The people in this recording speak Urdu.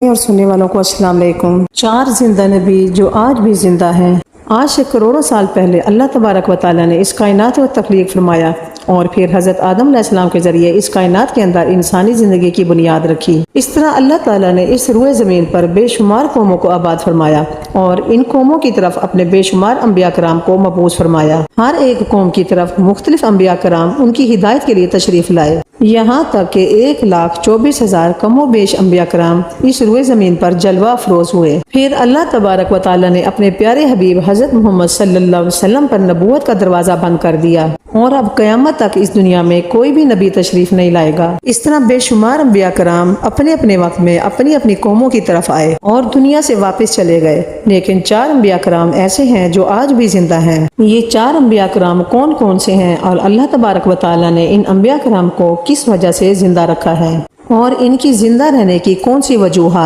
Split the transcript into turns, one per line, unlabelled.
اور سننے والوں کو السلام علیکم۔ 4 زندہ نبی جو آج بھی زندہ ہیں۔ آج سے کروڑوں سال پہلے اللہ تبارک و تعالیٰ نے اس کائنات کو تخلیق فرمایا اور پھر حضرت آدم علیہ السلام کے ذریعے اس کائنات کے اندر انسانی زندگی کی بنیاد رکھی۔ اس طرح اللہ تعالیٰ نے اس روئے زمین پر بے شمار قوموں کو آباد فرمایا اور ان قوموں کی طرف اپنے بے شمار انبیاء کرام کو مبعوث فرمایا۔ ہر ایک قوم کی طرف مختلف انبیاء کرام ان کی ہدایت کے لیے تشریف لائے، یہاں تک کہ 1,24,000 کم و بیش انبیاء کرام اس روئے زمین پر جلوہ افروز ہوئے۔ پھر اللہ تبارک و تعالیٰ نے اپنے پیارے حبیب حضرت محمد صلی اللہ علیہ وسلم پر نبوت کا دروازہ بند کر دیا اور اب قیامت تک اس دنیا میں کوئی بھی نبی تشریف نہیں لائے گا۔ اس طرح بے شمار انبیاء کرام اپنے اپنے وقت میں اپنی اپنی قوموں کی طرف آئے اور دنیا سے واپس چلے گئے، لیکن 4 انبیاء کرام ایسے ہیں جو آج بھی زندہ ہیں۔ یہ 4 انبیاء کرام کون کون سے ہیں اور اللہ تبارک و تعالیٰ نے ان انبیاء کرام کو کس وجہ سے زندہ رکھا ہے اور ان کی زندہ رہنے کی کون سی وجوہات